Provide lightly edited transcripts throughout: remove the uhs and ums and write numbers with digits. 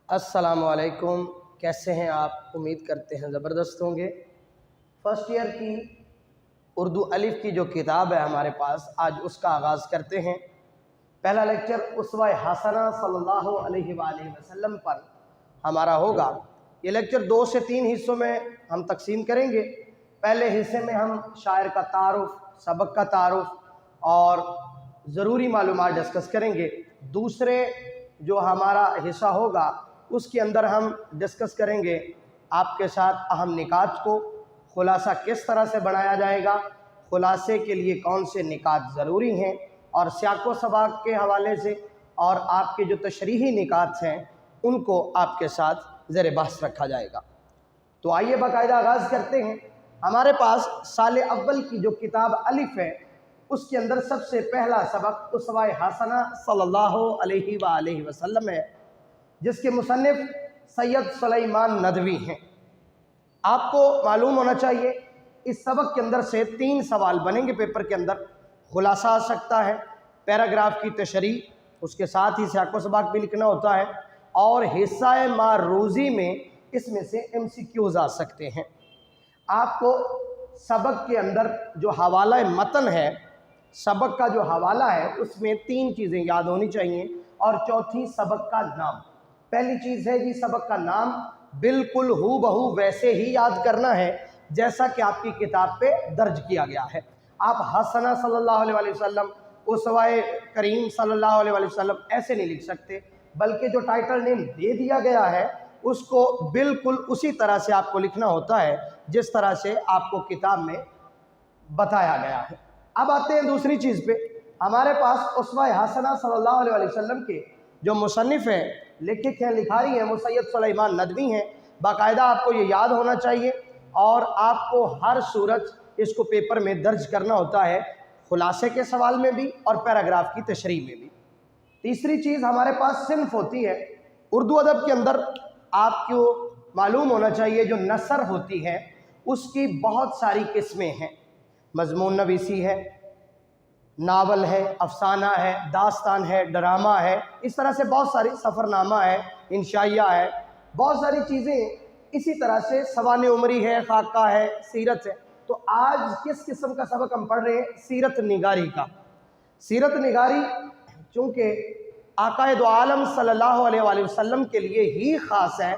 السلام علیکم، کیسے ہیں آپ؟ امید کرتے ہیں زبردست ہوں گے۔ فرسٹ ایئر کی اردو الف کی جو کتاب ہے ہمارے پاس، آج اس کا آغاز کرتے ہیں۔ پہلا لیکچر اسوہ حسنہ صلی اللہ علیہ وآلہ وسلم پر ہمارا ہوگا۔ یہ لیکچر 2 سے 3 حصوں میں ہم تقسیم کریں گے۔ پہلے حصے میں ہم شاعر کا تعارف، سبق کا تعارف اور ضروری معلومات ڈسکس کریں گے۔ دوسرے جو ہمارا حصہ ہوگا اس کے اندر ہم ڈسکس کریں گے آپ کے ساتھ اہم نکات کو، خلاصہ کس طرح سے بنایا جائے گا، خلاصے کے لیے کون سے نکات ضروری ہیں، اور سیاق و سباق کے حوالے سے اور آپ کے جو تشریحی نکات ہیں ان کو آپ کے ساتھ زیر بحث رکھا جائے گا۔ تو آئیے باقاعدہ آغاز کرتے ہیں۔ ہمارے پاس سال اول کی جو کتاب الف ہے اس کے اندر سب سے پہلا سبق اسوہ حسنہ صلی اللہ علیہ وآلہ وسلم ہے، جس کے مصنف سید سلیمان ندوی ہیں۔ آپ کو معلوم ہونا چاہیے اس سبق کے اندر سے 3 سوال بنیں گے پیپر کے اندر۔ خلاصہ آ سکتا ہے، پیراگراف کی تشریح، اس کے ساتھ ہی سیاق و سباق بھی لکھنا ہوتا ہے، اور حصہ معروضی میں اس میں سے MCQs آ سکتے ہیں۔ آپ کو سبق کے اندر جو حوالہ متن ہے، سبق کا جو حوالہ ہے، اس میں 3 چیزیں یاد ہونی چاہیے، اور چوتھی سبق کا نام۔ پہلی چیز ہے جی سبق کا نام بالکل ہو بہو ویسے ہی یاد کرنا ہے جیسا کہ آپ کی کتاب پہ درج کیا گیا ہے۔ آپ حسنہ صلی اللہ علیہ وآلہ وسلم، اسوہ کریم صلی اللہ علیہ وآلہ وسلم ایسے نہیں لکھ سکتے، بلکہ جو ٹائٹل نیم دے دیا گیا ہے اس کو بالکل اسی طرح سے آپ کو لکھنا ہوتا ہے جس طرح سے آپ کو کتاب میں بتایا گیا ہے۔ اب آتے ہیں دوسری چیز پہ۔ ہمارے پاس اسوہ حسنہ صلی اللہ علیہ وآلہ وسلم کے جو مصنف ہیں، لکھک ہیں، لکھاری ہیں، وہ سید سلیمان ندوی ہیں۔ باقاعدہ آپ کو یہ یاد ہونا چاہیے، اور آپ کو ہر صورت اس کو پیپر میں درج کرنا ہوتا ہے، خلاصے کے سوال میں بھی اور پیراگراف کی تشریح میں بھی۔ تیسری چیز ہمارے پاس صنف ہوتی ہے۔ اردو ادب کے اندر آپ کو معلوم ہونا چاہیے جو نثر ہوتی ہے اس کی بہت ساری قسمیں ہیں۔ مضمون نویسی ہے، ناول ہے، افسانہ ہے، داستان ہے، ڈرامہ ہے، اس طرح سے بہت ساری، سفر نامہ ہے، انشائیہ ہے، بہت ساری چیزیں۔ اسی طرح سے سوانح عمری ہے، خاکہ ہے، سیرت ہے۔ تو آج کس قسم کا سبق ہم پڑھ رہے ہیں؟ سیرت نگاری کا۔ سیرت نگاری چونکہ آقا دو عالم صلی اللہ علیہ وآلہ وسلم کے لیے ہی خاص ہے،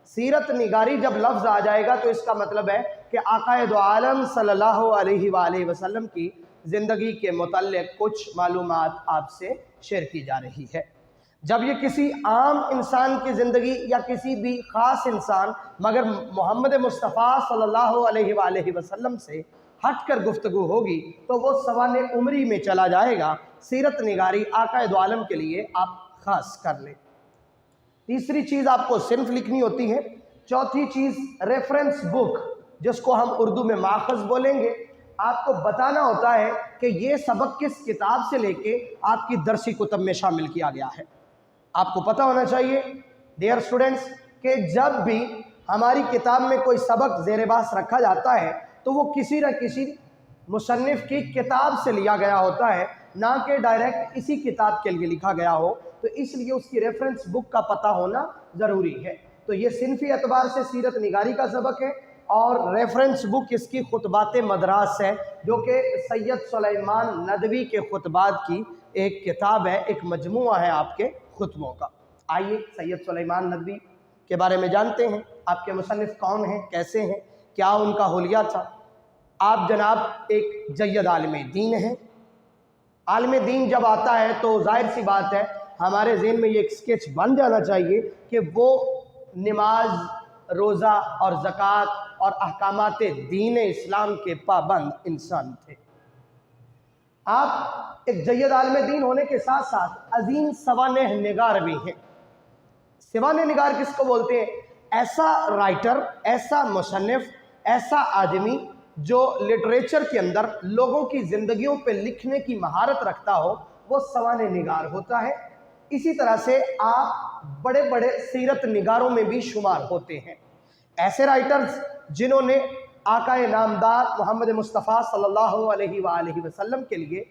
سیرت نگاری جب لفظ آ جائے گا تو اس کا مطلب ہے کہ آقا دو عالم صلی اللہ علیہ وآلہ وسلم کی زندگی کے متعلق کچھ معلومات آپ سے شیئر کی جا رہی ہے۔ جب یہ کسی عام انسان کی زندگی یا کسی بھی خاص انسان مگر محمد مصطفیٰ صلی اللہ علیہ وآلہ وسلم سے ہٹ کر گفتگو ہوگی تو وہ سوانح عمری میں چلا جائے گا۔ سیرت نگاری آقا دو عالم کے لیے آپ خاص کر لیں۔ تیسری چیز آپ کو صنف لکھنی ہوتی ہے۔ چوتھی چیز ریفرنس بک، جس کو ہم اردو میں ماخذ بولیں گے۔ آپ کو بتانا ہوتا ہے کہ یہ سبق کس کتاب سے لے کے آپ کی درسی کتب میں شامل کیا گیا ہے۔ آپ کو پتہ ہونا چاہیے ڈیئر اسٹوڈنٹس کہ جب بھی ہماری کتاب میں کوئی سبق زیر بحث رکھا جاتا ہے تو وہ کسی نہ کسی مصنف کی کتاب سے لیا گیا ہوتا ہے، نہ کہ ڈائریکٹ اسی کتاب کے لیے لکھا گیا ہو، تو اس لیے اس کی ریفرنس بک کا پتہ ہونا ضروری ہے۔ تو یہ صنفی اعتبار سے سیرت نگاری کا سبق ہے، اور ریفرنس بک اس کی خطبات مدراس ہے، جو کہ سید سلیمان ندوی کے خطبات کی ایک کتاب ہے، ایک مجموعہ ہے آپ کے خطبوں کا۔ آئیے سید سلیمان ندوی کے بارے میں جانتے ہیں۔ آپ کے مصنف کون ہیں، کیسے ہیں، کیا ان کا حلیہ تھا؟ آپ جناب ایک جید عالم دین ہیں۔ عالم دین جب آتا ہے تو ظاہر سی بات ہے ہمارے ذہن میں یہ ایک سکیچ بن جانا چاہیے کہ وہ نماز، روزہ اور زکوٰۃ اور احکامات دین اسلام کے پابند انسان تھے۔ آپ ایک جید عالم دین ہونے کے ساتھ ساتھ عظیم سوانح نگار بھی ہیں۔ سوانح نگار کس کو بولتے ہیں؟ ایسا رائٹر، ایسا مصنف، ایسا آدمی جو لٹریچر کے اندر لوگوں کی زندگیوں پہ لکھنے کی مہارت رکھتا ہو، وہ سوانح نگار ہوتا ہے۔ اسی طرح سے آپ بڑے بڑے سیرت نگاروں میں بھی شمار ہوتے ہیں۔ ایسے رائٹرز جنہوں نے آقا نامدار محمد مصطفیٰ صلی اللہ علیہ وآلہ وسلم کے لیے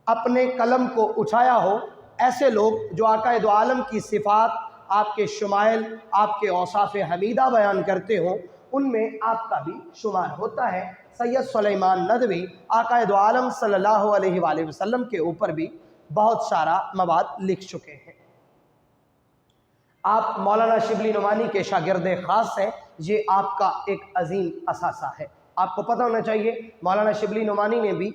اپنے قلم کو اٹھایا ہو، ایسے لوگ جو آقا دو عالم کی صفات आपके शुमाइल, आपके औसाफ हमीदा बयान करते हों, उनमें आपका भी शुमार होता है। सैयद सुलेमान नदवी आक़ाए दो आलम सल्लल्लाहु अलैहि वसल्लम के ऊपर भी बहुत सारा मवाद लिख चुके हैं। आप मौलाना शिबली नुमानी के शागिर्द ख़ास हैं। ये आपका एक अजीम असासा है। आपको पता होना चाहिए मौलाना शिबली नुमानी ने भी,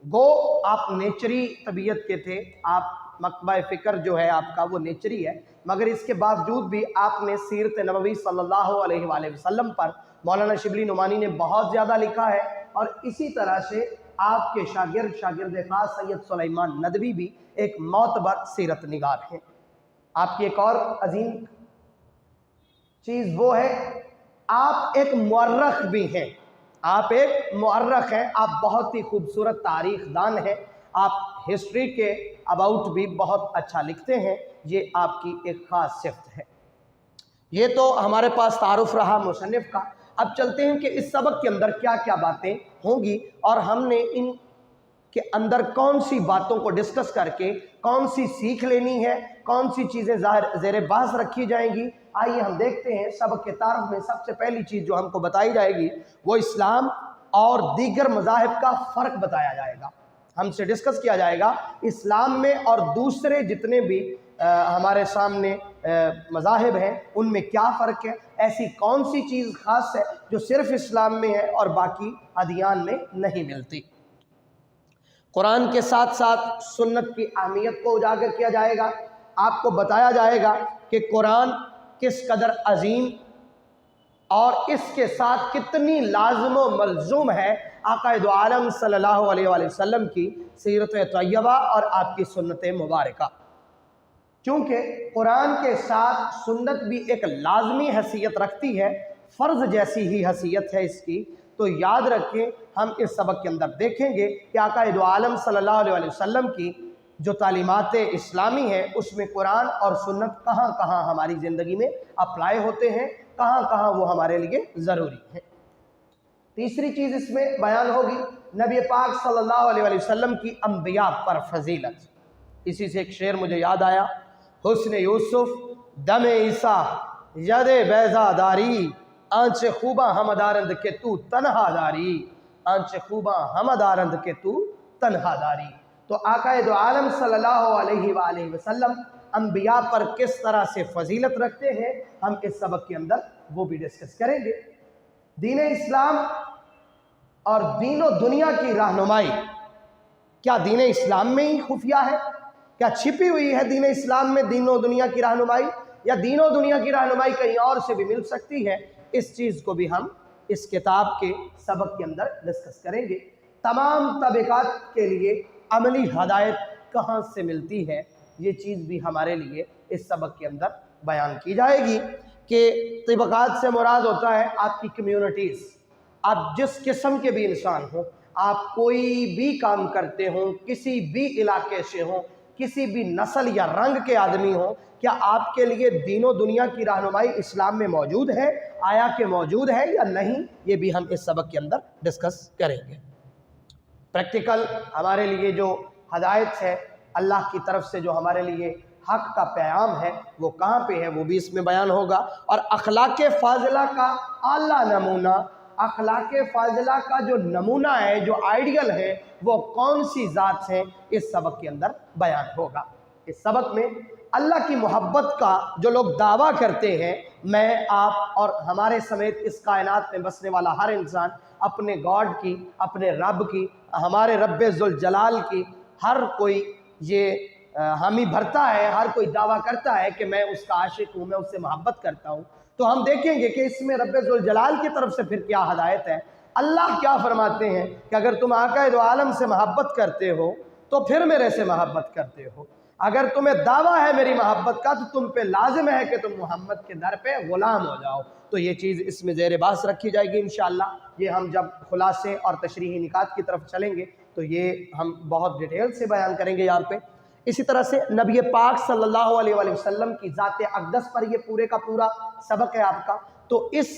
गो आप नेचरी तबीयत के थे, आप मकबा फ़िक्र जो है आपका वो नेचरी है, मगर इसके बावजूद भी आपने सीरत नबवी सल्लल्लाहु अलैहि वसल्लम पर मौलाना शिबली नुमानी ने बहुत ज़्यादा लिखा है। और इसी तरह से आपके शागिर्द ख़ास सैयद सुलेमान नदवी भी एक मोतबर सीरत निगार हैं। आपकी एक और अजीम चीज़ वो है, आप एक मुअर्रख भी हैं। आप एक मुअर्रख हैं, आप बहुत ही खूबसूरत तारीख़ दान हैं, आप हिस्ट्री के अबाउट भी बहुत अच्छा लिखते हैं। ये आपकी एक ख़ास सिफ़त है। ये तो हमारे पास तारुफ रहा मुसन्निफ़ का। अब चलते हैं कि इस सबक के अंदर क्या क्या बातें होंगी और हमने इन के अंदर कौन सी बातों को डिस्कस करके कौन सी सीख लेनी है, कौन सी चीज़ें ज़ेर बहस रखी जाएंगी। आइए हम देखते हैं। सबक के तारुफ में सबसे पहली चीज़ जो हमको बताई जाएगी वो इस्लाम और दीगर मज़ाहिब का फ़र्क बताया जाएगा। हमसे डिस्कस किया जाएगा इस्लाम में और दूसरे जितने भी हमारे सामने मज़ाहिब हैं उनमें क्या फ़र्क है, ऐसी कौन सी चीज़ ख़ास है जो सिर्फ़ इस्लाम में है और बाकी अदियान में नहीं मिलती। कुरान के साथ साथ सुन्नत की अहमियत को उजागर किया जाएगा। आपको बताया जाएगा कि कुरान किस कदर अजीम और इसके साथ कितनी लाज़िम व मलज़ूम है आक़ाए दो आलम सल्लल्लाहु अलैहि वसल्लम की सीरत तय्यबा और आपकी सुन्नत मुबारका। क्योंकि कुरान के साथ सुन्नत भी एक लाजमी हैसियत रखती है, फ़र्ज़ जैसी ही हैसियत है इसकी। तो याद रखें, हम इस सबक के अंदर देखेंगे कि आक़ाए दो आलम सल्लल्लाहु अलैहि वसल्लम की जो तालीमात इस्लामी है उसमें कुरान और सुन्नत कहाँ कहाँ हमारी ज़िंदगी में अप्लाई होते हैं, कहाँ कहाँ वो हमारे लिए ज़रूरी है। तीसरी चीज़ इसमें बयान होगी नबी पाक सल्लल्लाहु अलैहि वसल्लम की अंबिया पर फजीलत। इसी से एक शेर मुझे याद आया, हुस्न यूसुफ दमे ईसा यदे बैज़ादारी, आंच खूबा हमदारंद के तू तन्हादारी, आंच खूबा हमदारंद के तू तन्हादारी। तो आक़ाए दो आलम सल्लल्लाहु अलैहि वसल्लम अंबिया पर किस तरह से फजीलत रखते हैं, हम इस सबक के अंदर वो भी डिस्कस करेंगे। दीन इस्लाम और दीनो दुनिया की रहनुमाई, क्या दीन इस्लाम में ही खुफिया है? क्या छिपी हुई है दीन इस्लाम में दीनो दुनिया की रहनुमाई, या दीनो दुनिया की रहनुमाई कहीं और से भी मिल सकती है? इस चीज़ को भी हम इस किताब के सबक के अंदर डिस्कस करेंगे। तमाम तबक़ात के लिए अमली हदायत कहाँ से मिलती है, ये चीज़ भी हमारे लिए इस सबक के अंदर बयान की जाएगी। कि तबक़ात से मुराद होता है आपकी कम्यूनिटीज़। आप जिस किस्म के भी इंसान हो, आप कोई भी काम करते हो, किसी भी इलाके से हो, किसी भी नस्ल या रंग के आदमी हो, क्या आपके लिए दीनों दुनिया की रहनुमाई इस्लाम में मौजूद है, आया कि मौजूद है या नहीं, ये भी हम इस सबक के अंदर डिस्कस करेंगे। प्रैक्टिकल हमारे लिए जो हदायत है अल्लाह की तरफ से, जो हमारे लिए हक़ का पैगाम है, वो कहाँ पे है, वो भी इसमें बयान होगा। और अखलाक़ फ़ाज़िला का आला नमूना, अखलाक़ फ़ाज़िला का जो नमूना है, जो आइडियल है, वो कौन सी ज़ात है, इस सबक के अंदर बयान होगा। इस सबक में अल्लाह की मोहब्बत का जो लोग दावा करते हैं, मैं, आप और हमारे समेत इस कायनात में बसने वाला हर इंसान अपने गॉड की, अपने रब की, हमारे रब्बे ज़ुल जलाल की, हर कोई ये हामी भरता है, हर कोई दावा करता है कि मैं उसका आशिक हूँ, मैं उससे मोहब्बत करता हूँ। तो हम देखेंगे कि इसमें रब्बे ज़ुल जलाल की तरफ से फिर क्या हदायत है। अल्लाह क्या फरमाते हैं कि अगर तुम आक़ाए दो आलम से मोहब्बत करते हो तो फिर मेरे से मोहब्बत करते हो। अगर तुम्हें दावा है मेरी मोहब्बत का तो तुम पे लाजिम है कि तुम मोहम्मद के दर पे ग़ुलाम हो जाओ। तो ये चीज़ इसमें ज़ेर बहस रखी जाएगी इंशाअल्लाह। ये हम जब खुलासे और तशरीही निकात की तरफ चलेंगे तो ये हम बहुत डिटेल से बयान करेंगे यहाँ पे। इसी तरह से नबी पाक सल्लल्लाहु अलैहि वसल्लम की ज़ात अक़दस पर ये पूरे का पूरा सबक है आपका। तो इस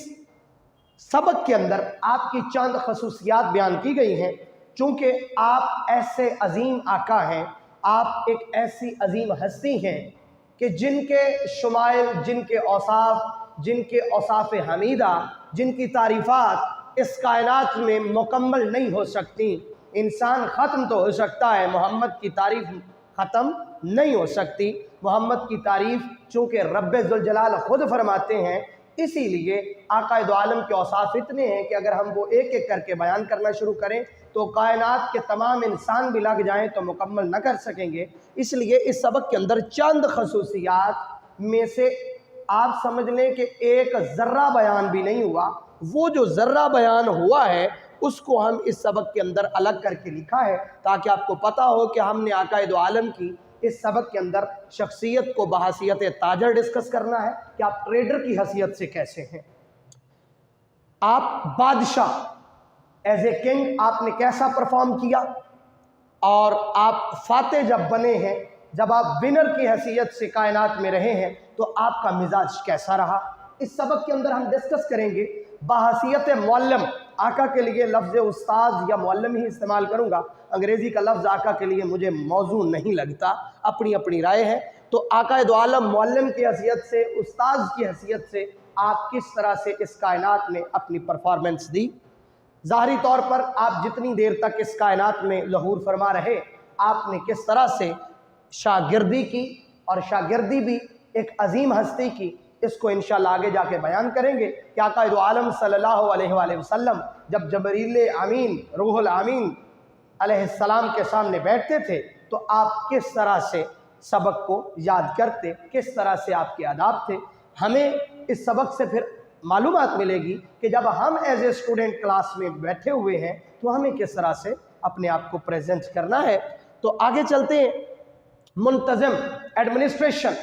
सबक के अंदर आपकी चंद खसूसियात बयान की गई हैं। चूँकि आप ऐसे अजीम आका हैं, आप एक ऐसी अजीम हस्ती हैं کہ जिनके शुमाइल, जिनके औसाफ, जिनके औसाफ हमीदा, जिनकी तारीफ़ात इस कायनात में मुकम्मल नहीं हो सकती। इंसान ख़त्म तो हो सकता है, मोहम्मद की तारीफ़ ख़त्म नहीं हो सकती। मोहम्मद की तारीफ़ चूँकि रब्बे ज़ुल जलाल ख़ुद फरमाते हैं, इसीलिए आक़ाए दो आलम के औसाफ इतने हैं कि अगर हम वो एक एक करके बयान करना शुरू करें तो कायनात के तमाम इंसान भी लग जाएं तो मुकम्मल न कर सकेंगे। इसलिए इस सबक के अंदर चंद खसूसियात में से आप समझ लें कि एक ज़र्रा बयान भी नहीं हुआ। वो जो ज़र्रा बयान हुआ है उसको हम इस सबक के अंदर अलग करके लिखा है ताकि आपको पता हो कि हमने आक़ाए दो आलम की इस सबक के अंदर शख्सियत को बहैसियत ताजर डिस्कस करना है कि आप ट्रेडर की हैसियत से कैसे हैं, आप बादशाह एज ए किंग आपने कैसा परफॉर्म किया, और आप फातेह जब बने हैं, जब आप विनर की हैसियत से कायनात में रहे हैं तो आपका मिजाज कैसा रहा। इस सबक के अंदर हम डिस्कस करेंगे बहैसियत मुअल्लिम। आका के लिए लफ्ज़ उस्ताद या मुअल्लिम ही इस्तेमाल करूँगा, अंग्रेज़ी का लफ्ज़ आका के लिए मुझे मौजू नहीं लगता, अपनी अपनी राय है। तो आक़ाए दो आलम मुअल्लिम की हैसियत से, उस्ताद की हैसियत से आप किस तरह से इस कायनात में अपनी परफॉर्मेंस दी। ज़ाहरी तौर पर आप जितनी देर तक इस कायनात में लहूर फरमा रहे, आपने किस तरह से शागिर्दी की, और शागिर्दी भी एक अजीम हस्ती की, इसको इंशाअल्लाह आगे जाके बयान करेंगे कि आक़ाए दो आलम सल्लल्लाहु अलैहि वसल्लम जब जबरील अमीन रूहुल अमीन अलैहिस्सलाम के सामने बैठते थे तो आप किस तरह से सबक को याद करते, किस तरह से आपके आदाब थे। हमें इस सबक से फिर मालूमात मिलेगी कि जब हम एज ए स्टूडेंट क्लास में बैठे हुए हैं तो हमें किस तरह से अपने आप को प्रेजेंट करना है। तो आगे चलते हैं। मुंतज़िम एडमिनिस्ट्रेशन,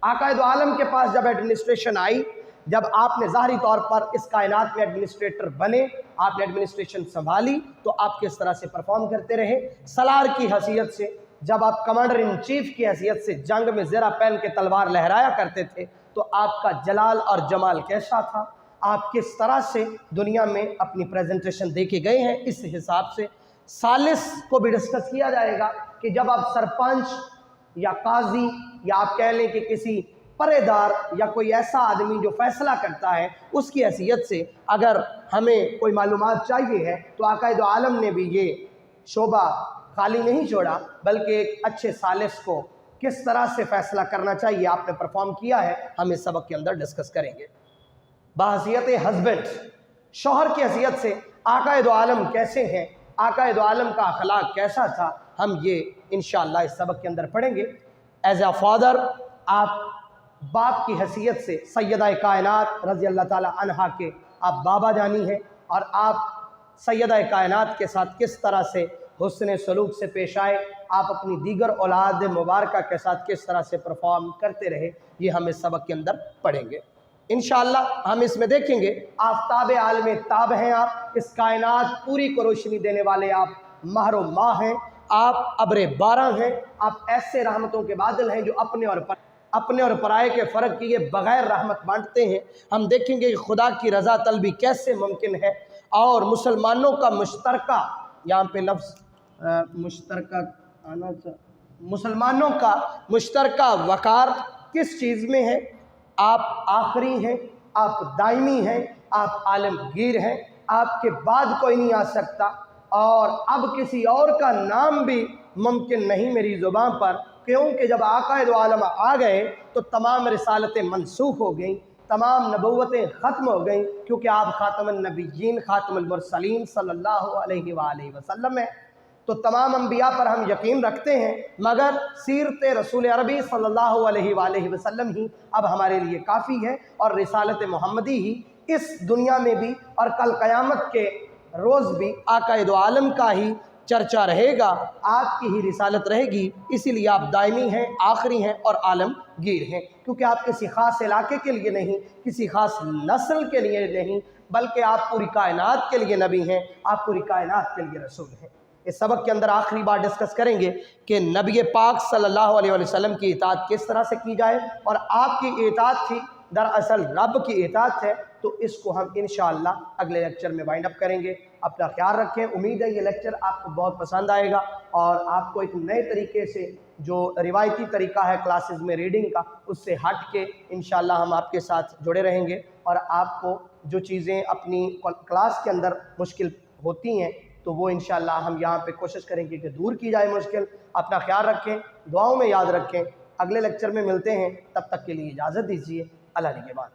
आक़ाए दो आलम के पास जब एडमिनिस्ट्रेशन आई, जब आपने ज़ाहरी तौर पर इस कायनात में एडमिनिस्ट्रेटर बने, आपने एडमिनिस्ट्रेशन संभाली, तो आप किस तरह से परफॉर्म करते रहे। सलार की हैसियत से, जब आप कमांडर इन चीफ की हैसियत से जंग में ज़रा पहन के तलवार लहराया करते थे तो आपका जलाल और जमाल कैसा था, आप किस तरह से दुनिया में अपनी प्रेजेंटेशन दे के गए हैं। इस हिसाब से सालिस को भी डिस्कस किया जाएगा कि जब आप सरपंच या काजी या आप कह लें कि किसी परेदार या कोई ऐसा आदमी जो फैसला करता है, उसकी हैसियत से अगर हमें कोई मालूमात चाहिए है तो आक़ाए दो आलम ने भी ये शोबा खाली नहीं छोड़ा, बल्कि एक अच्छे सालिस को किस तरह से फ़ैसला करना चाहिए आपने परफॉर्म किया है, हम इस सबक के अंदर डिस्कस करेंगे। बहैसियत हस्बैंड, शौहर की हैसियत से आक़ाए दो आलम कैसे हैं, आक़ाए दो आलम का अखलाक कैसा था, हम ये इंशाअल्लाह इस सबक के अंदर पढ़ेंगे। एज आ फादर, आप बाप की हैसियत से सैयदा कायनात रज़ी अल्लाह ताला अन्हा के आप बाबा जानी हैं, और आप सैयदा कायनात के साथ किस तरह से हुस्न सलूक से पेश आए, आप अपनी दीगर औलाद मुबारका के साथ किस तरह से परफॉर्म करते रहे, ये हम इस सबक के अंदर पढ़ेंगे इंशाअल्लाह। हम इसमें देखेंगे आफ्ताब आलम ताब हैं आप, इस कायनात पूरी को रोशनी देने वाले आप महर माह हैं, आप अब्र बारह हैं, आप ऐसे रहमतों के बादल हैं जो अपने और पराये के फ़र्क किए बग़ैर रहमत बांटते हैं। हम देखेंगे कि खुदा की रज़ा तलबी कैसे मुमकिन है, और मुसलमानों का मुश्तरका, यहाँ पे लफ्ज़ मुश्तरका आना चाहिए, मुसलमानों का मुश्तरका वक़ार किस चीज़ में है। आप आखिरी हैं, आप दायमी हैं, आप आलमगीर हैं, आपके बाद कोई नहीं आ सकता, और अब किसी और का नाम भी मुमकिन नहीं मेरी ज़ुबान पर, क्योंकि जब आक़ाए दो आलम आ गए तो तमाम रिसालतें मनसूख हो गईं, तमाम नबूवतें ख़त्म हो गईं, क्योंकि आप ख़ातमुन नबिय्यीन ख़ातमुल मुरसलीन सल्लल्लाहु अलैहि वसल्लम हैं। तो तमाम अंबिया पर हम यकीन रखते हैं, मगर सीरत रसूल अरबी सल्लल्लाहु अलैहि वसल्लम ही अब हमारे लिए काफ़ी है, और रिसालत मोहम्मदी ही इस दुनिया में भी और कल क़यामत के रोज़ भी आक़ाए दो आलम का ही चर्चा रहेगा, आपकी ही रिसालत रहेगी। इसीलिए आप दायमी हैं, आखिरी हैं और आलमगीर हैं, क्योंकि आप किसी ख़ास इलाके के लिए नहीं, किसी ख़ास नस्ल के लिए नहीं, बल्कि आप पूरी कायनात के लिए नबी हैं, आप पूरी कायनात के लिए रसूल हैं। इस सबक के अंदर आखिरी बार डिस्कस करेंगे कि नबी पाक सल्लल्लाहु अलैहि वसल्लम की इताअत किस तरह से की जाए, और आपकी इताअत थी दरअसल रब की इताअत है। तो इसको हम इंशाअल्लाह अगले लेक्चर में वाइंड अप करेंगे। अपना ख्याल रखें। उम्मीद है ये लेक्चर आपको बहुत पसंद आएगा और आपको एक नए तरीके से जो रिवायती तरीका है क्लासेस में रीडिंग का, उससे हट के इंशाल्लाह हम आपके साथ जुड़े रहेंगे और आपको जो चीज़ें अपनी क्लास के अंदर मुश्किल होती हैं तो वो इंशाल्लाह हम यहाँ पे कोशिश करेंगे कि दूर की जाए मुश्किल। अपना ख्याल रखें, दुआओं में याद रखें। अगले लेक्चर में मिलते हैं, तब तक के लिए इजाज़त दीजिए। अल्लाह निगहबान।